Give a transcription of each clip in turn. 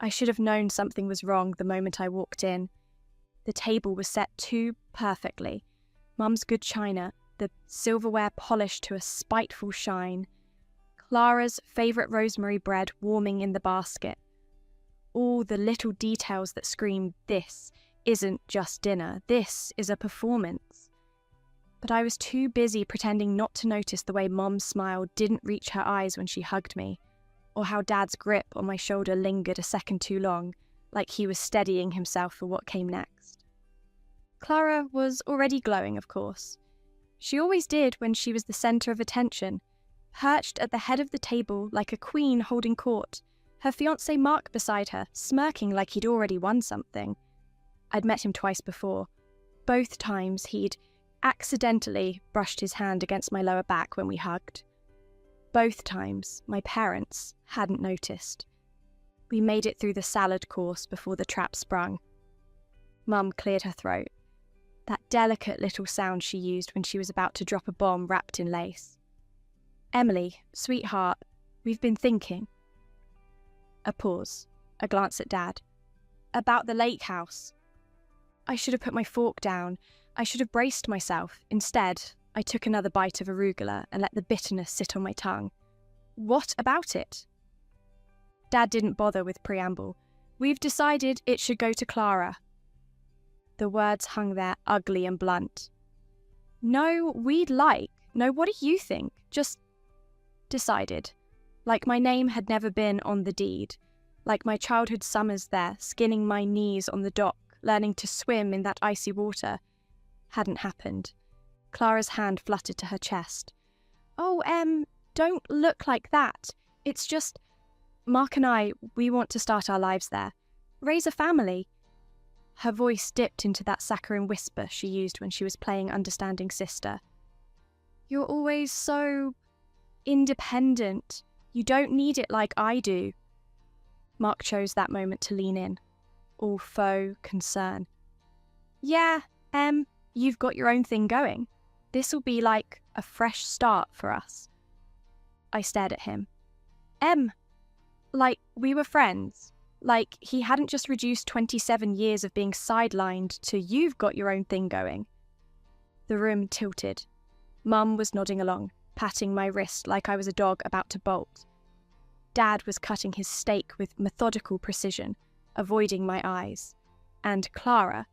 I should have known something was wrong the moment I walked in. The table was set too perfectly. Mum's good china, the silverware polished to a spiteful shine, Clara's favourite rosemary bread warming in the basket. All the little details that scream, this isn't just dinner, this is a performance. But I was too busy pretending not to notice the way Mum's smile didn't reach her eyes when she hugged me, or how Dad's grip on my shoulder lingered a second too long, like he was steadying himself for what came next. Clara was already glowing, of course. She always did when she was the centre of attention, perched at the head of the table like a queen holding court, her fiancé Mark beside her, smirking like he'd already won something. I'd met him twice before. Both times he'd accidentally brushed his hand against my lower back when we hugged. Both times my parents hadn't noticed. We made it through the salad course before the trap sprung. Mum cleared her throat, that delicate little sound she used when she was about to drop a bomb wrapped in lace. Emily, sweetheart, we've been thinking. A pause, a glance at Dad. About the lake house. I should have put my fork down. I should have braced myself. Instead, I took another bite of arugula and let the bitterness sit on my tongue. What about it? Dad didn't bother with preamble. We've decided it should go to Clara. The words hung there ugly and blunt. No, what do you think? Just decided. Like my name had never been on the deed. Like my childhood summers there, skinning my knees on the dock, learning to swim in that icy water, hadn't happened. Clara's hand fluttered to her chest. Oh, don't look like that. It's just, Mark and I, we want to start our lives there. Raise a family. Her voice dipped into that saccharine whisper she used when she was playing understanding sister. You're always so independent. You don't need it like I do. Mark chose that moment to lean in, all faux concern. Yeah, you've got your own thing going. This'll be like a fresh start for us. I stared at him. Like we were friends. Like he hadn't just reduced 27 years of being sidelined to you've got your own thing going. The room tilted. Mum was nodding along, patting my wrist like I was a dog about to bolt. Dad was cutting his steak with methodical precision, avoiding my eyes. And Clara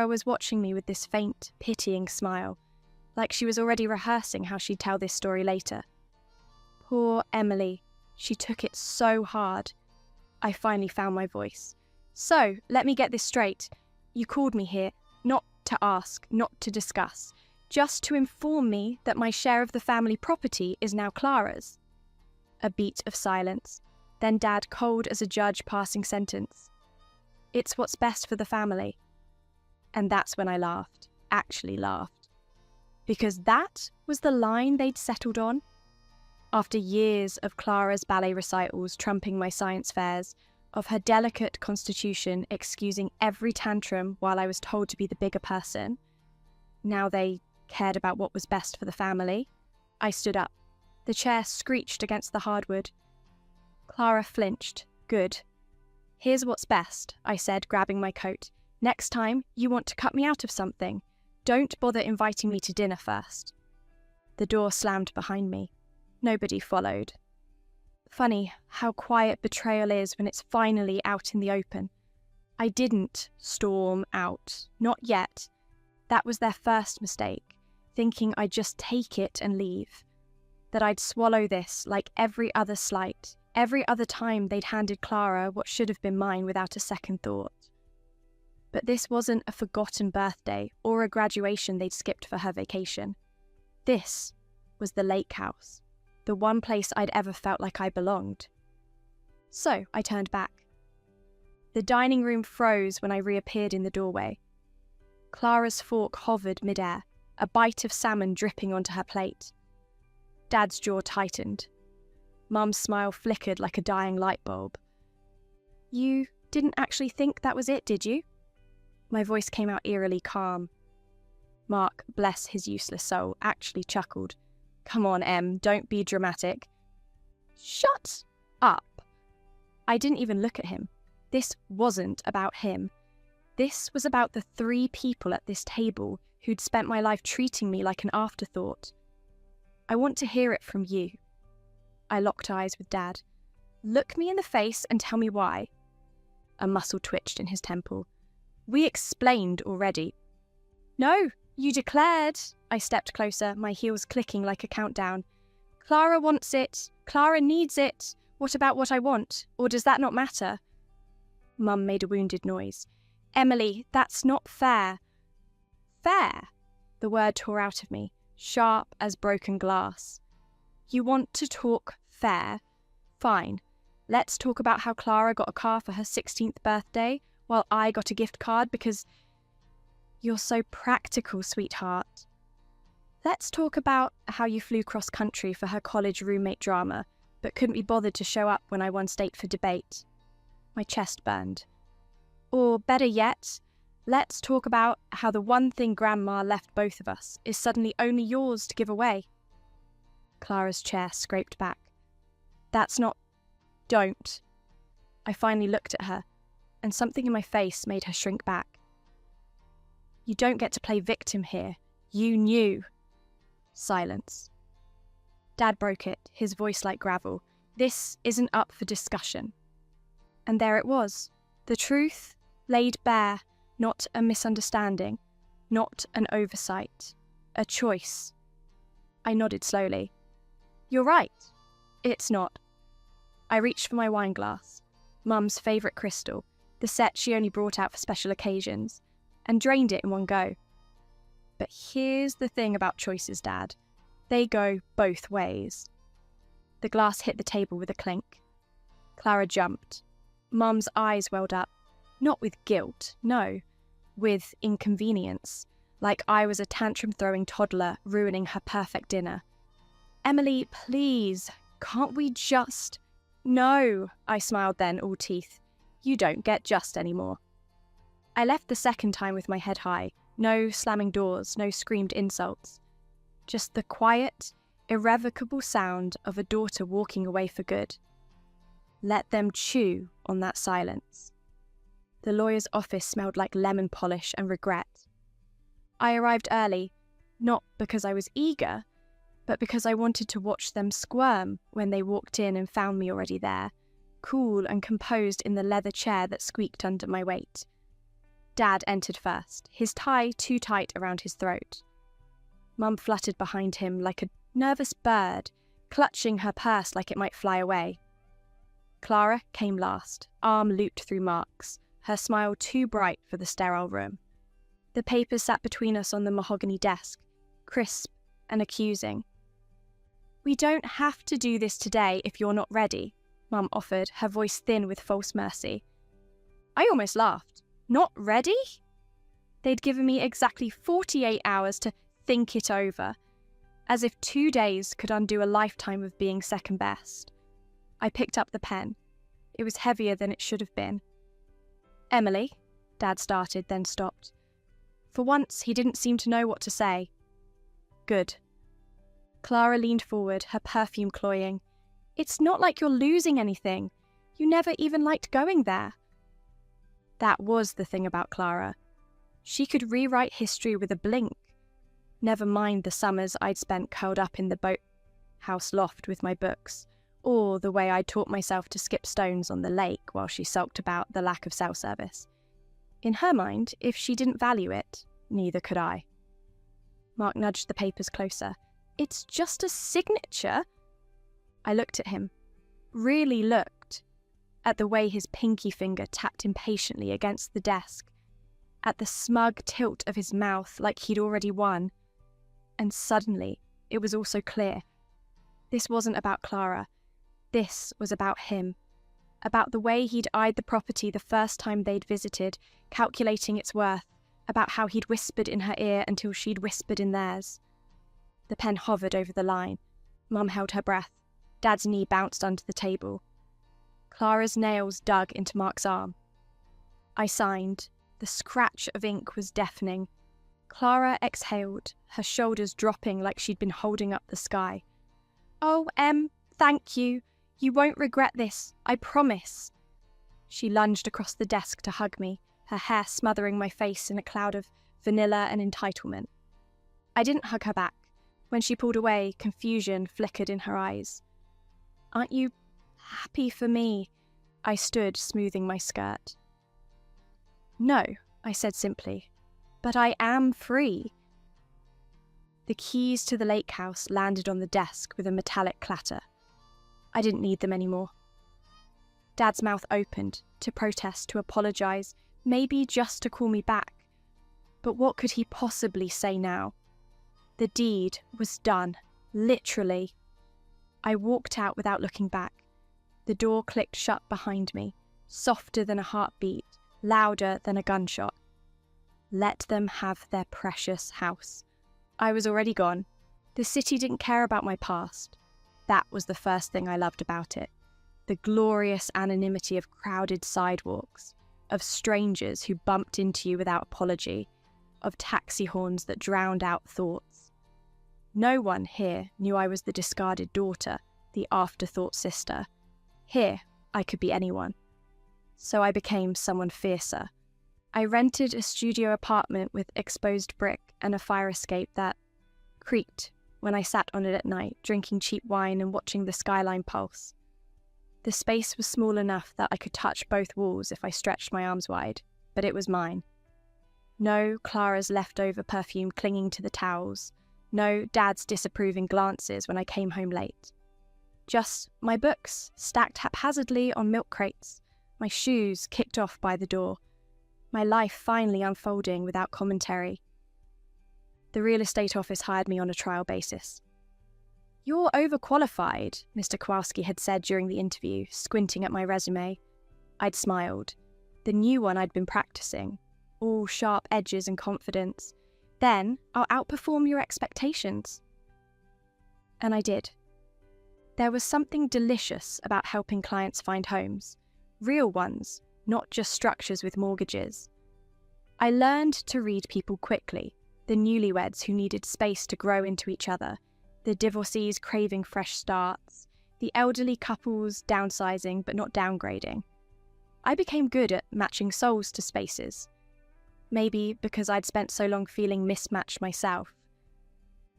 was watching me with this faint, pitying smile, like she was already rehearsing how she'd tell this story later. Poor Emily, she took it so hard. I finally found my voice. So, let me get this straight. You called me here, not to ask, not to discuss, just to inform me that my share of the family property is now Clara's. A beat of silence, then Dad cold as a judge passing sentence. It's what's best for the family. And that's when I laughed, actually laughed. Because that was the line they'd settled on. After years of Clara's ballet recitals trumping my science fairs, of her delicate constitution excusing every tantrum while I was told to be the bigger person, now they cared about what was best for the family. I stood up. The chair screeched against the hardwood. Clara flinched. Good. Here's what's best, I said, grabbing my coat. Next time you want to cut me out of something, don't bother inviting me to dinner first. The door slammed behind me. Nobody followed. Funny how quiet betrayal is when it's finally out in the open. I didn't storm out. Not yet. That was their first mistake, thinking I'd just take it and leave. That I'd swallow this like every other slight, every other time they'd handed Clara what should have been mine without a second thought. But this wasn't a forgotten birthday or a graduation they'd skipped for her vacation. This was the lake house, the one place I'd ever felt like I belonged. So I turned back. The dining room froze when I reappeared in the doorway. Clara's fork hovered midair, a bite of salmon dripping onto her plate. Dad's jaw tightened. Mum's smile flickered like a dying light bulb. You didn't actually think that was it, did you? My voice came out eerily calm. Mark, bless his useless soul, actually chuckled. Come on, Em, don't be dramatic. Shut up. I didn't even look at him. This wasn't about him. This was about the 3 people at this table who'd spent my life treating me like an afterthought. I want to hear it from you. I locked eyes with Dad. Look me in the face and tell me why. A muscle twitched in his temple. We explained already. No, you declared. I stepped closer, my heels clicking like a countdown. Clara wants it. Clara needs it. What about what I want? Or does that not matter? Mum made a wounded noise. Emily, that's not fair. Fair? The word tore out of me, sharp as broken glass. You want to talk fair? Fine. Let's talk about how Clara got a car for her 16th birthday while I got a gift card because you're so practical, sweetheart. Let's talk about how you flew cross-country for her college roommate drama but couldn't be bothered to show up when I won state for debate. My chest burned. Or better yet, let's talk about how the one thing Grandma left both of us is suddenly only yours to give away. Clara's chair scraped back. That's not... Don't. I finally looked at her, and something in my face made her shrink back. You don't get to play victim here. You knew. Silence. Dad broke it, his voice like gravel. This isn't up for discussion. And there it was. The truth laid bare, not a misunderstanding, not an oversight, a choice. I nodded slowly. You're right. It's not. I reached for my wine glass, Mum's favourite crystal, the set she only brought out for special occasions, and drained it in one go. But here's the thing about choices, Dad. They go both ways. The glass hit the table with a clink. Clara jumped. Mum's eyes welled up, not with guilt, no, with inconvenience, like I was a tantrum-throwing toddler ruining her perfect dinner. Emily, please, can't we just... No, I smiled then, all teeth. You don't get just anymore. I left the second time with my head high. No slamming doors, no screamed insults. Just the quiet, irrevocable sound of a daughter walking away for good. Let them chew on that silence. The lawyer's office smelled like lemon polish and regret. I arrived early, not because I was eager, but because I wanted to watch them squirm when they walked in and found me already there, cool and composed in the leather chair that squeaked under my weight. Dad entered first, his tie too tight around his throat. Mum fluttered behind him like a nervous bird, clutching her purse like it might fly away. Clara came last, arm looped through marks, her smile too bright for the sterile room. The papers sat between us on the mahogany desk, crisp and accusing. We don't have to do this today if you're not ready, Mum offered, her voice thin with false mercy. I almost laughed. Not ready? They'd given me exactly 48 hours to think it over, as if 2 days could undo a lifetime of being second best. I picked up the pen. It was heavier than it should have been. Emily, Dad started, then stopped. For once, he didn't seem to know what to say. Good. Clara leaned forward, her perfume cloying. It's not like you're losing anything. You never even liked going there. That was the thing about Clara. She could rewrite history with a blink. Never mind the summers I'd spent curled up in the boathouse loft with my books, or the way I'd taught myself to skip stones on the lake while she sulked about the lack of cell service. In her mind, if she didn't value it, neither could I. Mark nudged the papers closer. It's just a signature. I looked at him. Really looked. At the way his pinky finger tapped impatiently against the desk. At the smug tilt of his mouth like he'd already won. And suddenly, it was also clear. This wasn't about Clara. This was about him. About the way he'd eyed the property the first time they'd visited, calculating its worth. About how he'd whispered in her ear until she'd whispered in theirs. The pen hovered over the line. Mum held her breath. Dad's knee bounced under the table. Clara's nails dug into Mark's arm. I signed. The scratch of ink was deafening. Clara exhaled, her shoulders dropping like she'd been holding up the sky. Oh, Em, thank you. You won't regret this, I promise. She lunged across the desk to hug me, her hair smothering my face in a cloud of vanilla and entitlement. I didn't hug her back. When she pulled away, confusion flickered in her eyes. "Aren't you happy for me?" I stood, smoothing my skirt. "No," I said simply, "but I am free." The keys to the lake house landed on the desk with a metallic clatter. I didn't need them anymore. Dad's mouth opened, to protest, to apologise, maybe just to call me back. But what could he possibly say now? The deed was done, literally. I walked out without looking back. The door clicked shut behind me, softer than a heartbeat, louder than a gunshot. Let them have their precious house. I was already gone. The city didn't care about my past. That was the first thing I loved about it. The glorious anonymity of crowded sidewalks, of strangers who bumped into you without apology, of taxi horns that drowned out thoughts. No one here knew I was the discarded daughter, the afterthought sister. Here, I could be anyone. So I became someone fiercer. I rented a studio apartment with exposed brick and a fire escape that creaked when I sat on it at night, drinking cheap wine and watching the skyline pulse. The space was small enough that I could touch both walls if I stretched my arms wide, but it was mine. No Clara's leftover perfume clinging to the towels, no Dad's disapproving glances when I came home late. Just my books stacked haphazardly on milk crates, my shoes kicked off by the door, my life finally unfolding without commentary. The real estate office hired me on a trial basis. "You're overqualified," Mr. Kowalski had said during the interview, squinting at my resume. I'd smiled. The new one I'd been practicing. All sharp edges and confidence. "Then I'll outperform your expectations." And I did. There was something delicious about helping clients find homes. Real ones, not just structures with mortgages. I learned to read people quickly, the newlyweds who needed space to grow into each other, the divorcees craving fresh starts, the elderly couples downsizing but not downgrading. I became good at matching souls to spaces. Maybe because I'd spent so long feeling mismatched myself.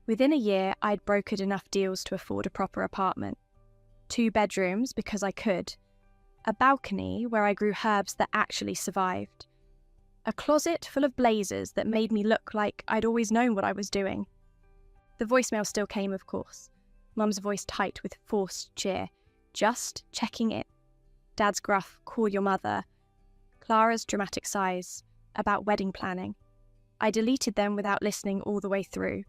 Within a year, I'd brokered enough deals to afford a proper apartment. 2 bedrooms because I could. A balcony where I grew herbs that actually survived. A closet full of blazers that made me look like I'd always known what I was doing. The voicemail still came, of course. Mum's voice tight with forced cheer. "Just checking in." Dad's gruff, "Call your mother." Clara's dramatic sighs about wedding planning. I deleted them without listening all the way through.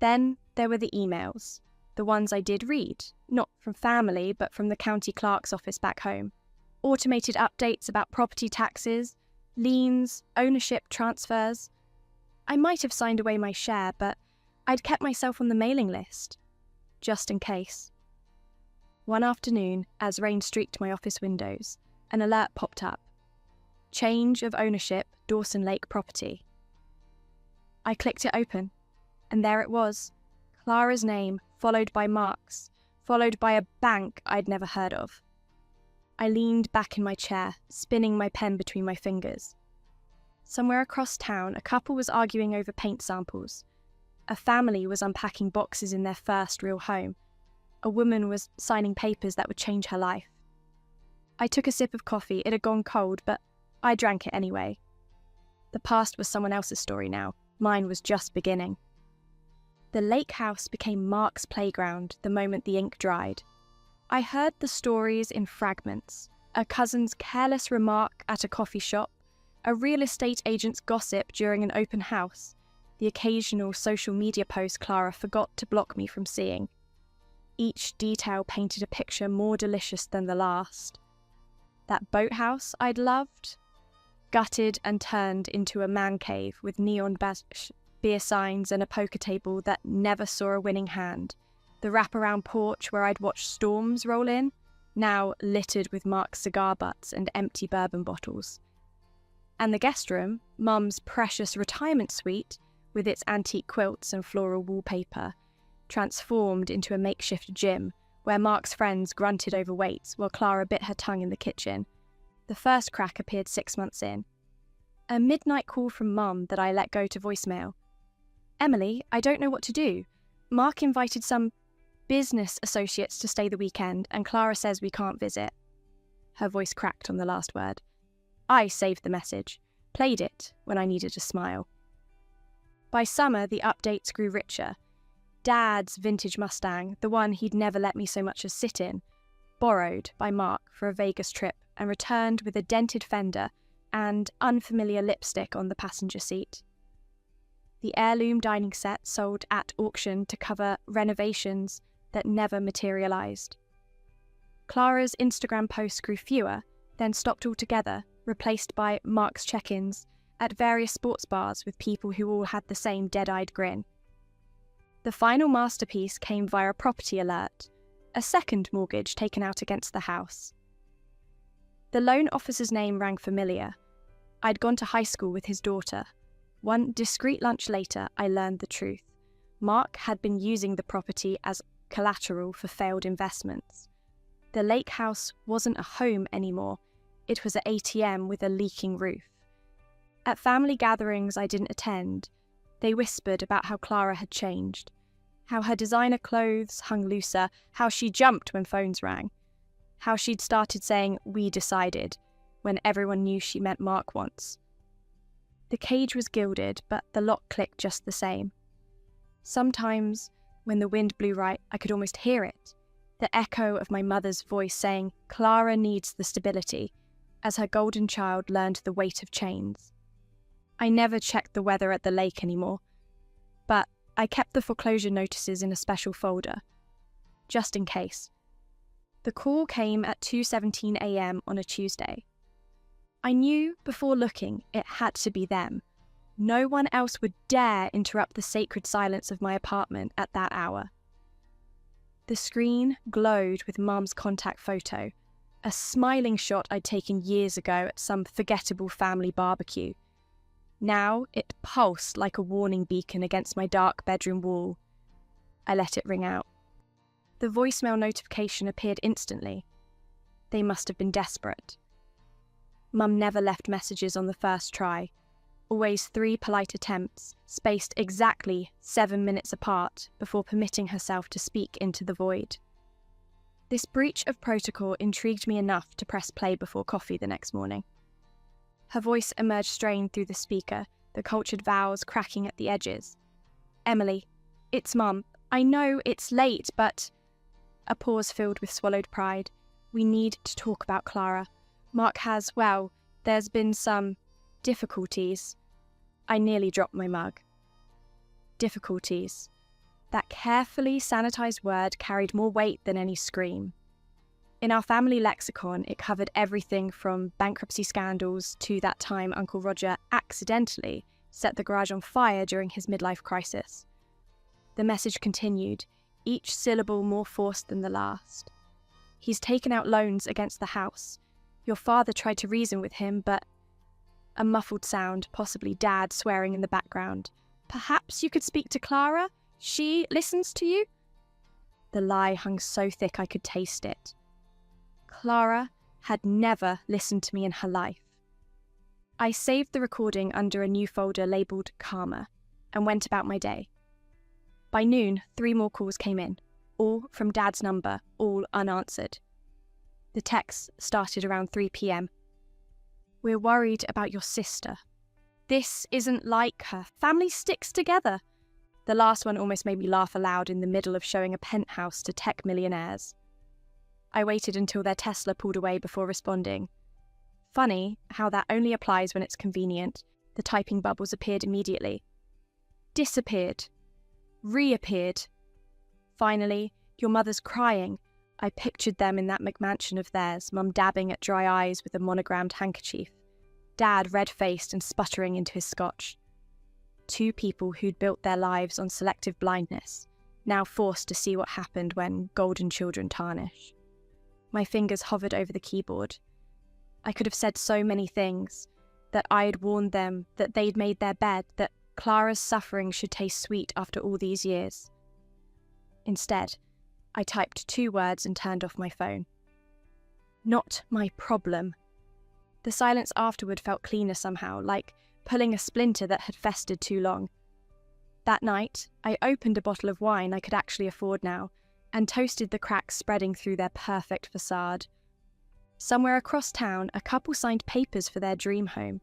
Then there were the emails, the ones I did read, not from family but from the county clerk's office back home. Automated updates about property taxes, liens, ownership transfers. I might have signed away my share, but I'd kept myself on the mailing list, just in case. One afternoon, as rain streaked my office windows, an alert popped up. Change of ownership, Dawson Lake property. I clicked it open, and there it was. Clara's name, followed by Mark's, followed by a bank I'd never heard of. I leaned back in my chair, spinning my pen between my fingers. Somewhere across town, a couple was arguing over paint samples. A family was unpacking boxes in their first real home. A woman was signing papers that would change her life. I took a sip of coffee. It had gone cold, but I drank it anyway. The past was someone else's story now. Mine was just beginning. The lake house became Mark's playground the moment the ink dried. I heard the stories in fragments. A cousin's careless remark at a coffee shop, a real estate agent's gossip during an open house, the occasional social media post Clara forgot to block me from seeing. Each detail painted a picture more delicious than the last. That boathouse I'd loved, gutted and turned into a man cave with neon beer signs and a poker table that never saw a winning hand. The wraparound porch where I'd watched storms roll in, now littered with Mark's cigar butts and empty bourbon bottles. And the guest room, Mum's precious retirement suite, with its antique quilts and floral wallpaper, transformed into a makeshift gym where Mark's friends grunted over weights while Clara bit her tongue in the kitchen. The first crack appeared 6 months in. A midnight call from Mum that I let go to voicemail. "Emily, I don't know what to do. Mark invited some business associates to stay the weekend, and Clara says we can't visit." Her voice cracked on the last word. I saved the message, played it when I needed a smile. By summer, the updates grew richer. Dad's vintage Mustang, the one he'd never let me so much as sit in, borrowed by Mark for a Vegas trip and returned with a dented fender and unfamiliar lipstick on the passenger seat. The heirloom dining set sold at auction to cover renovations that never materialised. Clara's Instagram posts grew fewer, then stopped altogether, replaced by Mark's check-ins at various sports bars with people who all had the same dead-eyed grin. The final masterpiece came via a property alert, a second mortgage taken out against the house. The loan officer's name rang familiar. I'd gone to high school with his daughter. One discreet lunch later, I learned the truth. Mark had been using the property as collateral for failed investments. The lake house wasn't a home anymore. It was an ATM with a leaking roof. At family gatherings I didn't attend, they whispered about how Clara had changed, how her designer clothes hung looser, how she jumped when phones rang, how she'd started saying "we decided" when everyone knew she meant Mark once. The cage was gilded, but the lock clicked just the same. Sometimes, when the wind blew right, I could almost hear it, the echo of my mother's voice saying Clara needs the stability, as her golden child learned the weight of chains. I never checked the weather at the lake anymore, but I kept the foreclosure notices in a special folder, just in case. The call came at 2:17 a.m. on a Tuesday. I knew before looking it had to be them. No one else would dare interrupt the sacred silence of my apartment at that hour. The screen glowed with Mum's contact photo, a smiling shot I'd taken years ago at some forgettable family barbecue. Now it pulsed like a warning beacon against my dark bedroom wall. I let it ring out. The voicemail notification appeared instantly. They must have been desperate. Mum never left messages on the first try. Always 3 polite attempts, spaced exactly 7 minutes apart before permitting herself to speak into the void. This breach of protocol intrigued me enough to press play before coffee the next morning. Her voice emerged strained through the speaker, the cultured vowels cracking at the edges. "Emily, it's Mum. I know it's late, but..." A pause filled with swallowed pride. "We need to talk about Clara. Mark has, well, there's been some difficulties." I nearly dropped my mug. Difficulties. That carefully sanitized word carried more weight than any scream. In our family lexicon, it covered everything from bankruptcy scandals to that time Uncle Roger accidentally set the garage on fire during his midlife crisis. The message continued, each syllable more forced than the last. "He's taken out loans against the house. Your father tried to reason with him, but..." A muffled sound, possibly Dad swearing in the background. "Perhaps you could speak to Clara? She listens to you?" The lie hung so thick I could taste it. Clara had never listened to me in her life. I saved the recording under a new folder labelled Karma and went about my day. By noon, 3 more calls came in, all from Dad's number, all unanswered. The texts started around 3 p.m. "We're worried about your sister. This isn't like her. Family sticks together." The last one almost made me laugh aloud in the middle of showing a penthouse to tech millionaires. I waited until their Tesla pulled away before responding. Funny how that only applies when it's convenient. The typing bubbles appeared immediately. Disappeared. Reappeared. Finally, "Your mother's crying." I pictured them in that McMansion of theirs, Mum dabbing at dry eyes with a monogrammed handkerchief, Dad red-faced and sputtering into his scotch. 2 people who'd built their lives on selective blindness, now forced to see what happened when golden children tarnish. My fingers hovered over the keyboard. I could have said so many things, that I had warned them, that they'd made their bed, that Clara's suffering should taste sweet after all these years. Instead, I typed 2 words and turned off my phone. "Not my problem." The silence afterward felt cleaner somehow, like pulling a splinter that had festered too long. That night, I opened a bottle of wine I could actually afford now, and toasted the cracks spreading through their perfect facade. Somewhere across town, a couple signed papers for their dream home.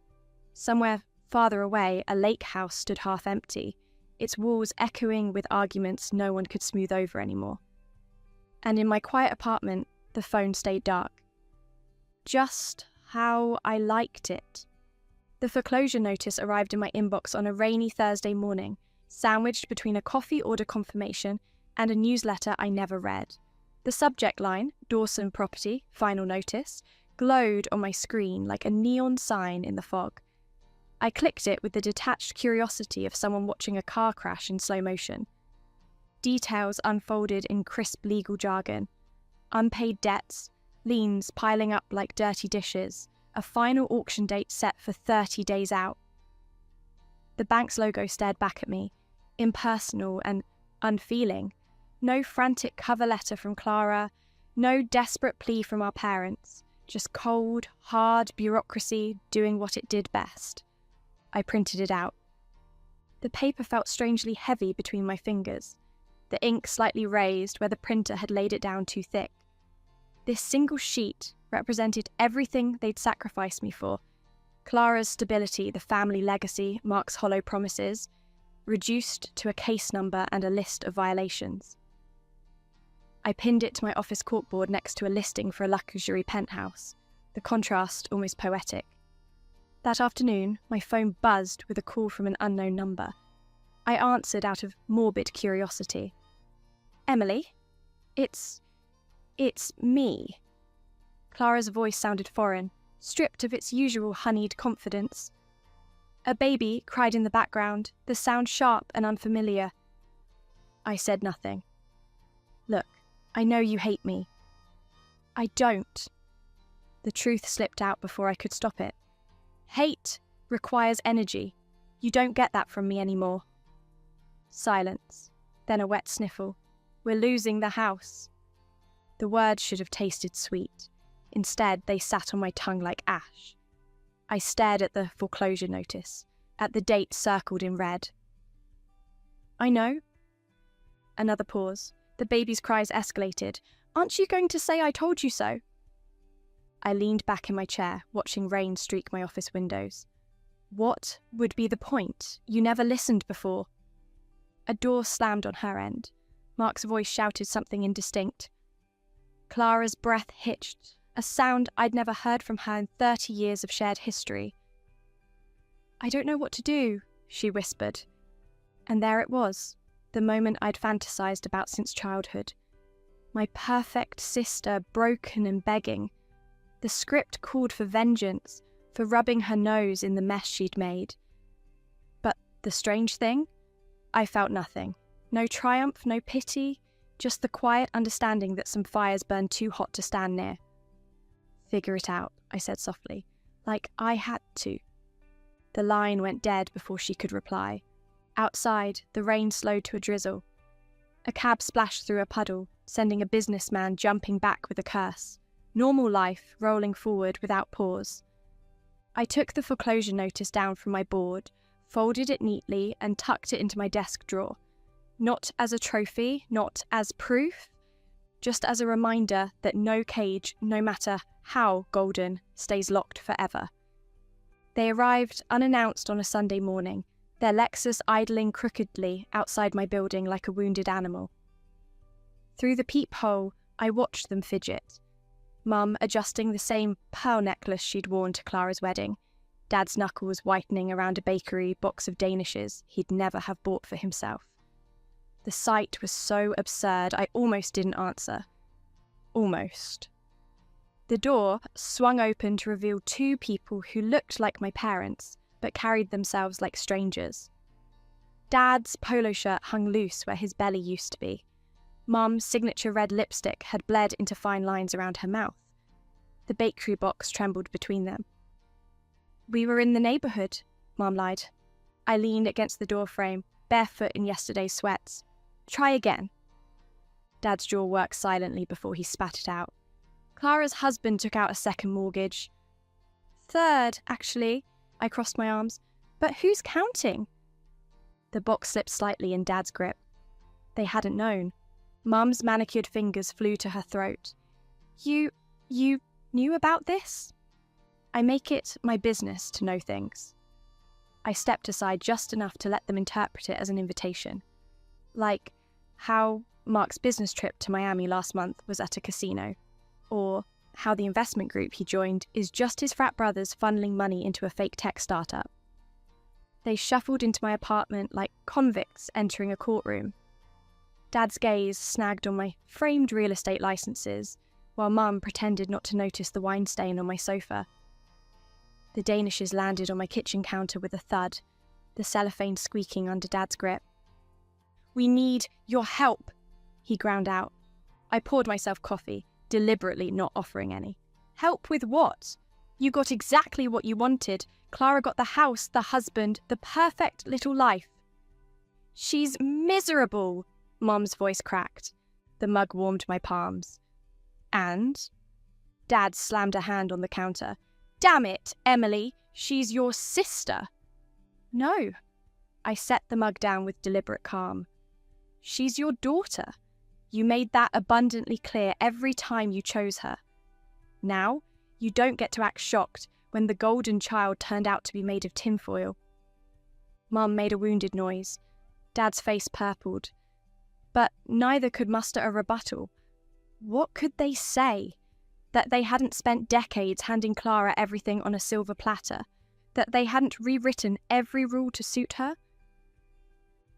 Somewhere farther away, a lake house stood half empty, its walls echoing with arguments no one could smooth over anymore. And in my quiet apartment, the phone stayed dark. Just how I liked it. The foreclosure notice arrived in my inbox on a rainy Thursday morning, sandwiched between a coffee order confirmation and a newsletter I never read. The subject line, Dawson Property, Final Notice, glowed on my screen like a neon sign in the fog. I clicked it with the detached curiosity of someone watching a car crash in slow motion. Details unfolded in crisp legal jargon. Unpaid debts, liens piling up like dirty dishes, a final auction date set for 30 days out. The bank's logo stared back at me, impersonal and unfeeling. No frantic cover letter from Clara, no desperate plea from our parents, just cold, hard bureaucracy doing what it did best. I printed it out. The paper felt strangely heavy between my fingers, the ink slightly raised where the printer had laid it down too thick. This single sheet represented everything they'd sacrificed me for. Clara's stability, the family legacy, Mark's hollow promises, reduced to a case number and a list of violations. I pinned it to my office corkboard next to a listing for a luxury penthouse, the contrast almost poetic. That afternoon, my phone buzzed with a call from an unknown number. I answered out of morbid curiosity. "Emily? It's me." Clara's voice sounded foreign, stripped of its usual honeyed confidence. A baby cried in the background, the sound sharp and unfamiliar. I said nothing. "Look, I know you hate me." "I don't." The truth slipped out before I could stop it. "Hate requires energy. You don't get that from me anymore." Silence, then a wet sniffle. "We're losing the house." The words should have tasted sweet. Instead, they sat on my tongue like ash. I stared at the foreclosure notice, at the date circled in red. "I know." Another pause. The baby's cries escalated. "Aren't you going to say I told you so?" I leaned back in my chair, watching rain streak my office windows. What would be the point? You never listened before. A door slammed on her end. Mark's voice shouted something indistinct. Clara's breath hitched, a sound I'd never heard from her in 30 years of shared history. "I don't know what to do," she whispered. And there it was, the moment I'd fantasized about since childhood. My perfect sister, broken and begging. The script called for vengeance, for rubbing her nose in the mess she'd made. But the strange thing? I felt nothing. No triumph, no pity, just the quiet understanding that some fires burned too hot to stand near. "Figure it out," I said softly, like I had to. The line went dead before she could reply. Outside, the rain slowed to a drizzle. A cab splashed through a puddle, sending a businessman jumping back with a curse. Normal life rolling forward without pause. I took the foreclosure notice down from my board, folded it neatly and tucked it into my desk drawer. Not as a trophy, not as proof, just as a reminder that no cage, no matter how golden, stays locked forever. They arrived unannounced on a Sunday morning, their Lexus idling crookedly outside my building like a wounded animal. Through the peephole, I watched them fidget. Mum adjusting the same pearl necklace she'd worn to Clara's wedding, Dad's knuckles whitening around a bakery box of Danishes he'd never have bought for himself. The sight was so absurd I almost didn't answer. Almost. The door swung open to reveal two people who looked like my parents, but carried themselves like strangers. Dad's polo shirt hung loose where his belly used to be. Mum's signature red lipstick had bled into fine lines around her mouth. The bakery box trembled between them. "We were in the neighbourhood," Mum lied. I leaned against the door frame, barefoot in yesterday's sweats. "Try again." Dad's jaw worked silently before he spat it out. "Clara's husband took out a second mortgage. 3rd, actually. I crossed my arms. But who's counting? The box slipped slightly in Dad's grip. They hadn't known. Mum's manicured fingers flew to her throat. You knew about this? I make it my business to know things. I stepped aside just enough to let them interpret it as an invitation. Like how Mark's business trip to Miami last month was at a casino, or how the investment group he joined is just his frat brothers funneling money into a fake tech startup. They shuffled into my apartment like convicts entering a courtroom. Dad's gaze snagged on my framed real estate licenses, while Mum pretended not to notice the wine stain on my sofa. The danishes landed on my kitchen counter with a thud, the cellophane squeaking under Dad's grip. "We need your help," he ground out. I poured myself coffee, deliberately not offering any. "Help with what? You got exactly what you wanted. Clara got the house, the husband, the perfect little life." "She's miserable," Mum's voice cracked. The mug warmed my palms. "And?" Dad slammed a hand on the counter. "Damn it, Emily, she's your sister." "No." I set the mug down with deliberate calm. "She's your daughter. You made that abundantly clear every time you chose her. Now, you don't get to act shocked when the golden child turned out to be made of tinfoil." Mum made a wounded noise. Dad's face purpled. But neither could muster a rebuttal. What could they say? That they hadn't spent decades handing Clara everything on a silver platter? That they hadn't rewritten every rule to suit her?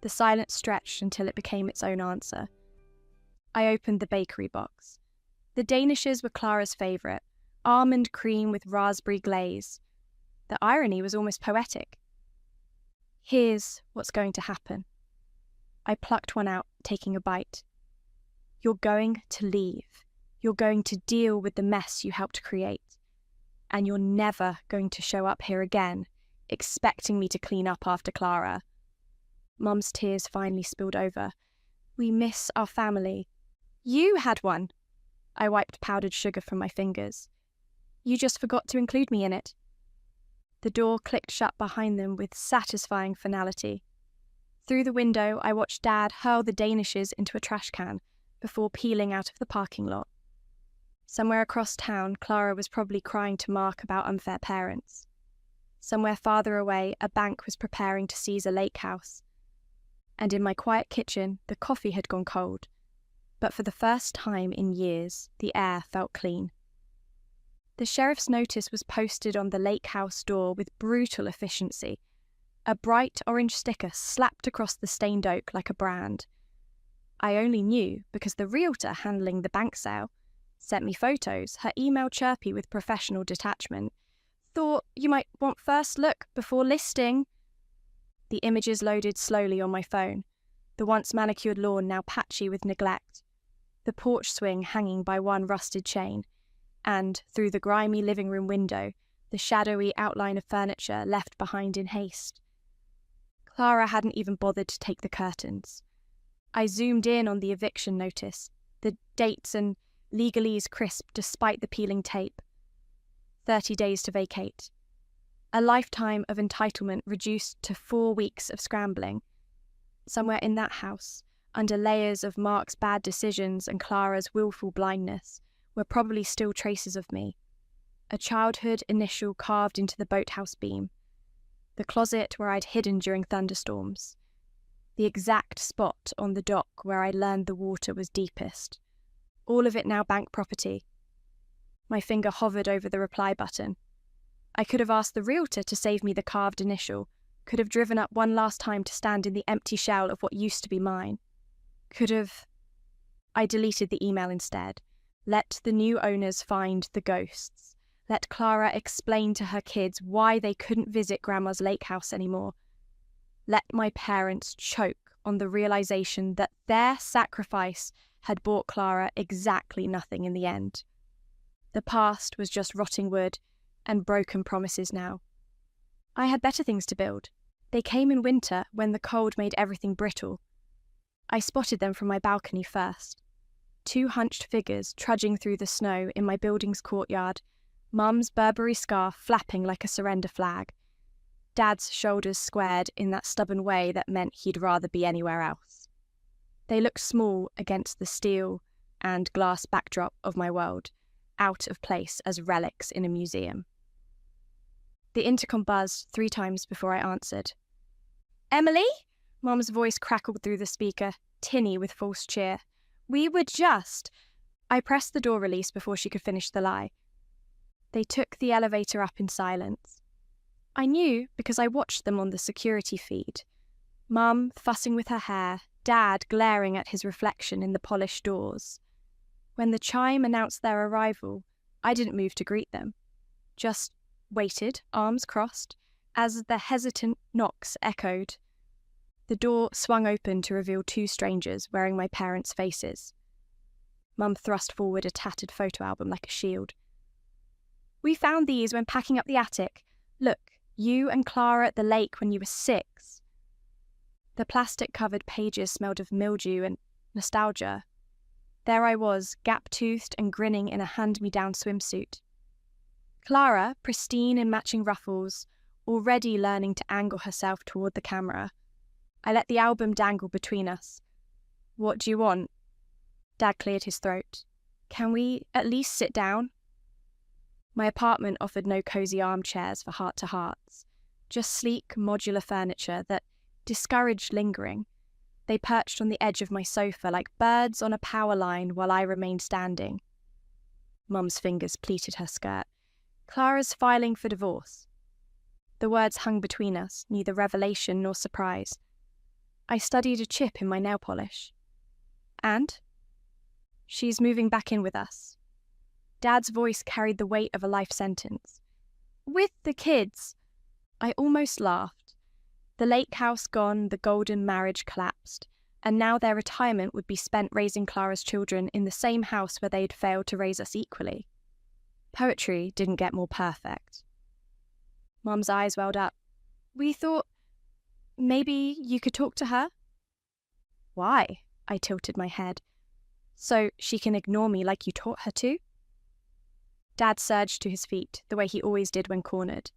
The silence stretched until it became its own answer. I opened the bakery box. The danishes were Clara's favourite, almond cream with raspberry glaze. The irony was almost poetic. "Here's what's going to happen." I plucked one out, taking a bite. "You're going to leave. You're going to deal with the mess you helped create. And you're never going to show up here again, expecting me to clean up after Clara." Mum's tears finally spilled over. "We miss our family." "You had one." I wiped powdered sugar from my fingers. "You just forgot to include me in it." The door clicked shut behind them with satisfying finality. Through the window, I watched Dad hurl the danishes into a trash can before peeling out of the parking lot. Somewhere across town, Clara was probably crying to Mark about unfair parents. Somewhere farther away, a bank was preparing to seize a lake house. And in my quiet kitchen, the coffee had gone cold. But for the first time in years, the air felt clean. The sheriff's notice was posted on the lake house door with brutal efficiency. A bright orange sticker slapped across the stained oak like a brand. I only knew because the realtor handling the bank sale sent me photos, her email chirpy with professional detachment. "Thought you might want first look before listing." The images loaded slowly on my phone, the once manicured lawn now patchy with neglect, the porch swing hanging by one rusted chain, and, through the grimy living room window, the shadowy outline of furniture left behind in haste. Clara hadn't even bothered to take the curtains. I zoomed in on the eviction notice, the dates and legalese crisp despite the peeling tape. 30 days to vacate. A lifetime of entitlement reduced to 4 weeks of scrambling. Somewhere in that house, under layers of Mark's bad decisions and Clara's willful blindness, were probably still traces of me. A childhood initial carved into the boathouse beam. The closet where I'd hidden during thunderstorms. The exact spot on the dock where I learned the water was deepest. All of it now bank property. My finger hovered over the reply button. I could have asked the realtor to save me the carved initial, could have driven up one last time to stand in the empty shell of what used to be mine. Could have... I deleted the email instead. Let the new owners find the ghosts. Let Clara explain to her kids why they couldn't visit Grandma's lake house anymore. Let my parents choke on the realization that their sacrifice had bought Clara exactly nothing in the end. The past was just rotting wood and broken promises now. I had better things to build. They came in winter when the cold made everything brittle. I spotted them from my balcony first. 2 hunched figures trudging through the snow in my building's courtyard, Mum's Burberry scarf flapping like a surrender flag. Dad's shoulders squared in that stubborn way that meant he'd rather be anywhere else. They looked small against the steel and glass backdrop of my world, out of place as relics in a museum. The intercom buzzed 3 times before I answered. "Emily?" Mum's voice crackled through the speaker, tinny with false cheer. "We were just—" I pressed the door release before she could finish the lie. They took the elevator up in silence. I knew because I watched them on the security feed. Mum fussing with her hair, Dad glaring at his reflection in the polished doors. When the chime announced their arrival, I didn't move to greet them. Just waited, arms crossed, as the hesitant knocks echoed. The door swung open to reveal 2 strangers wearing my parents' faces. Mum thrust forward a tattered photo album like a shield. "We found these when packing up the attic. Look, you and Clara at the lake when you were 6. The plastic-covered pages smelled of mildew and nostalgia. There I was, gap-toothed and grinning in a hand-me-down swimsuit. Clara, pristine in matching ruffles, already learning to angle herself toward the camera. I let the album dangle between us. "What do you want?" Dad cleared his throat. "Can we at least sit down?" My apartment offered no cosy armchairs for heart-to-hearts, just sleek, modular furniture that discouraged lingering. They perched on the edge of my sofa like birds on a power line while I remained standing. Mum's fingers pleated her skirt. "Clara's filing for divorce." The words hung between us, neither revelation nor surprise. I studied a chip in my nail polish. "And?" "She's moving back in with us." Dad's voice carried the weight of a life sentence. "With the kids." I almost laughed. The lake house gone, the golden marriage collapsed, and now their retirement would be spent raising Clara's children in the same house where they'd failed to raise us equally. Poetry didn't get more perfect. Mum's eyes welled up. "We thought maybe you could talk to her?" "Why?" I tilted my head. "So she can ignore me like you taught her to?" Dad surged to his feet, the way he always did when cornered.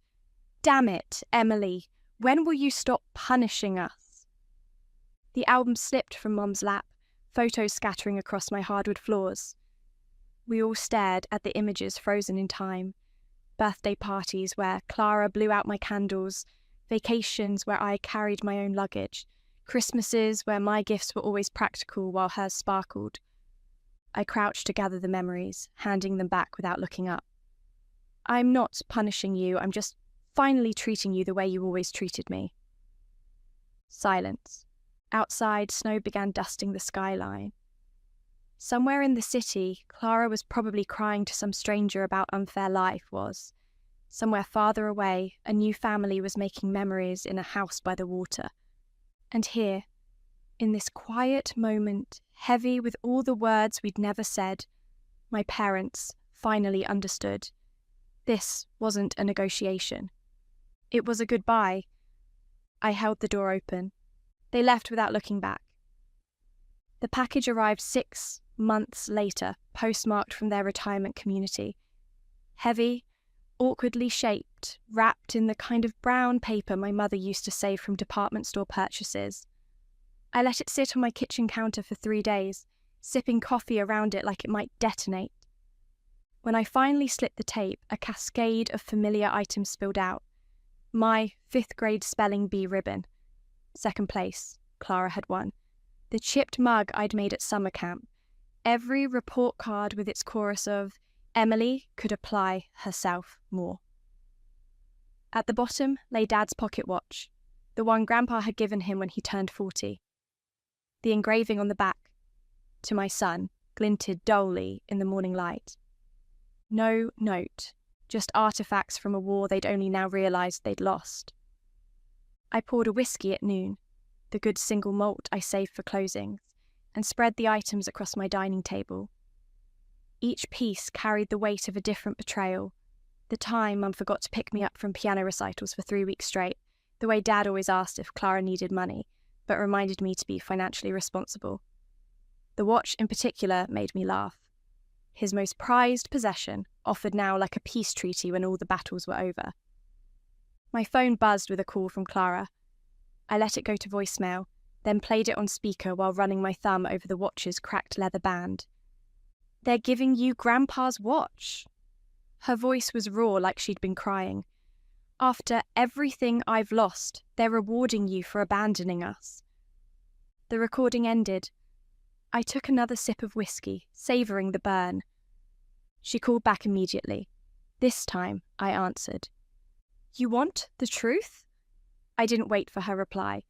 "Damn it, Emily, when will you stop punishing us?" The album slipped from Mum's lap, photos scattering across my hardwood floors. We all stared at the images frozen in time. Birthday parties where Clara blew out my candles, vacations where I carried my own luggage, Christmases where my gifts were always practical while hers sparkled. I crouched to gather the memories, handing them back without looking up. "I'm not punishing you, I'm just finally treating you the way you always treated me." Silence. Outside, snow began dusting the skyline. Somewhere in the city, Clara was probably crying to some stranger about unfair life was. Somewhere farther away, a new family was making memories in a house by the water. And here, in this quiet moment, heavy with all the words we'd never said, my parents finally understood. This wasn't a negotiation. It was a goodbye. I held the door open. They left without looking back. The package arrived 6 months later, postmarked from their retirement community. Heavy, awkwardly shaped, wrapped in the kind of brown paper my mother used to save from department store purchases. I let it sit on my kitchen counter for 3 days, sipping coffee around it like it might detonate. When I finally slit the tape, a cascade of familiar items spilled out. My 5th grade spelling bee ribbon. 2nd place, Clara had won. The chipped mug I'd made at summer camp. Every report card with its chorus of "Emily could apply herself more." At the bottom lay Dad's pocket watch, the one Grandpa had given him when he turned 40. The engraving on the back, "To my son," glinted dully in the morning light. No note, just artifacts from a war they'd only now realised they'd lost. I poured a whiskey at noon, the good single malt I saved for closings, and spread the items across my dining table. Each piece carried the weight of a different betrayal. The time Mum forgot to pick me up from piano recitals for 3 weeks straight, the way Dad always asked if Clara needed money, but reminded me to be financially responsible. The watch in particular made me laugh. His most prized possession, offered now like a peace treaty when all the battles were over. My phone buzzed with a call from Clara. I let it go to voicemail, then played it on speaker while running my thumb over the watch's cracked leather band. "They're giving you Grandpa's watch." Her voice was raw, like she'd been crying. "After everything I've lost, they're rewarding you for abandoning us." The recording ended. I took another sip of whiskey, savouring the burn. She called back immediately. This time, I answered. "You want the truth?" I didn't wait for her reply.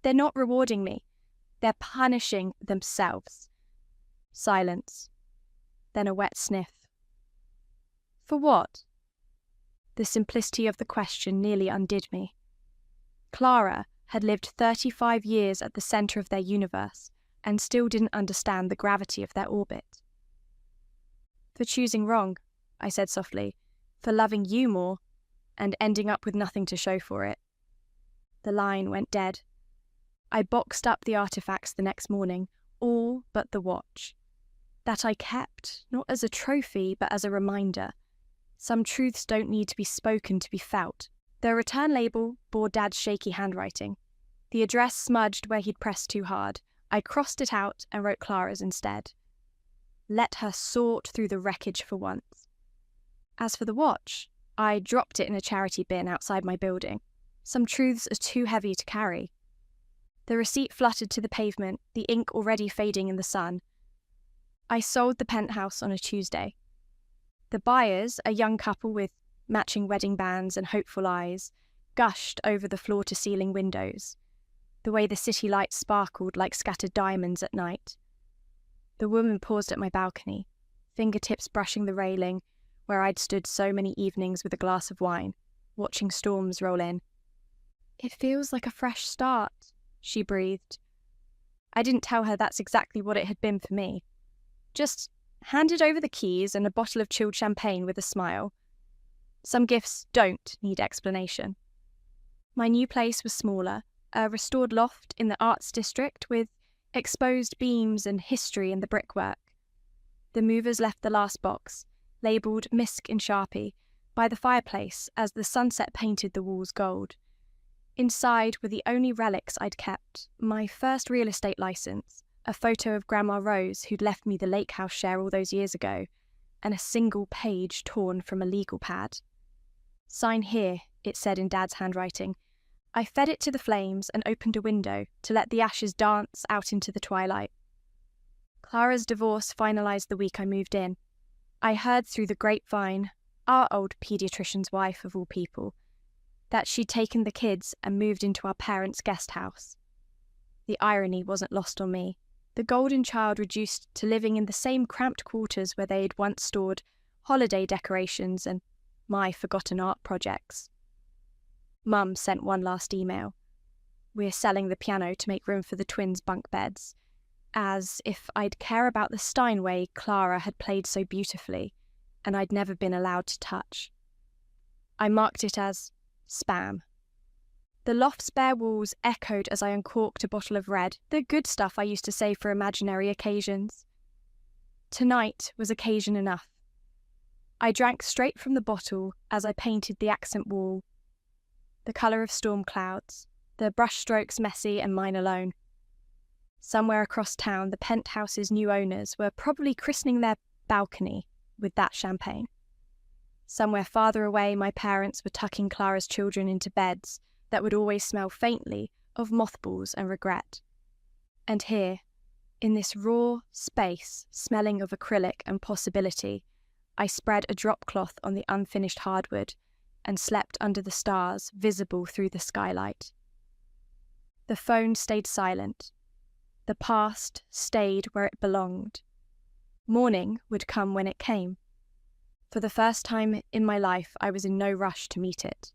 "They're not rewarding me. They're punishing themselves." Silence. Then a wet sniff. "For what?" The simplicity of the question nearly undid me. Clara had lived 35 years at the centre of their universe and still didn't understand the gravity of their orbit. "For choosing wrong," I said softly, "for loving you more and ending up with nothing to show for it." The line went dead. I boxed up the artefacts the next morning, all but the watch. That I kept, not as a trophy, but as a reminder. Some truths don't need to be spoken to be felt. The return label bore Dad's shaky handwriting. The address smudged where he'd pressed too hard. I crossed it out and wrote Clara's instead. Let her sort through the wreckage for once. As for the watch, I dropped it in a charity bin outside my building. Some truths are too heavy to carry. The receipt fluttered to the pavement, the ink already fading in the sun. I sold the penthouse on a Tuesday. The buyers, a young couple with matching wedding bands and hopeful eyes, gushed over the floor-to-ceiling windows, the way the city lights sparkled like scattered diamonds at night. The woman paused at my balcony, fingertips brushing the railing where I'd stood so many evenings with a glass of wine, watching storms roll in. "It feels like a fresh start," she breathed. I didn't tell her that's exactly what it had been for me. Just handed over the keys and a bottle of chilled champagne with a smile. Some gifts don't need explanation. My new place was smaller, a restored loft in the arts district with exposed beams and history in the brickwork. The movers left the last box, labelled Misk in Sharpie, by the fireplace as the sunset painted the walls gold. Inside were the only relics I'd kept: my first real estate licence, a photo of Grandma Rose who'd left me the lake house share all those years ago, and a single page torn from a legal pad. "Sign here," it said in Dad's handwriting. I fed it to the flames and opened a window to let the ashes dance out into the twilight. Clara's divorce finalised the week I moved in. I heard through the grapevine, our old paediatrician's wife of all people, that she'd taken the kids and moved into our parents' guest house. The irony wasn't lost on me. The golden child reduced to living in the same cramped quarters where they'd once stored holiday decorations and my forgotten art projects. Mum sent one last email. "We're selling the piano to make room for the twins' bunk beds," as if I'd care about the Steinway Clara had played so beautifully, and I'd never been allowed to touch. I marked it as spam. The loft's bare walls echoed as I uncorked a bottle of red, the good stuff I used to save for imaginary occasions. Tonight was occasion enough. I drank straight from the bottle as I painted the accent wall, the colour of storm clouds, the brushstrokes messy and mine alone. Somewhere across town, the penthouse's new owners were probably christening their balcony with that champagne. Somewhere farther away, my parents were tucking Clara's children into beds that would always smell faintly of mothballs and regret. And here, in this raw space smelling of acrylic and possibility, I spread a drop cloth on the unfinished hardwood and slept under the stars visible through the skylight. The phone stayed silent. The past stayed where it belonged. Morning would come when it came. For the first time in my life, I was in no rush to meet it.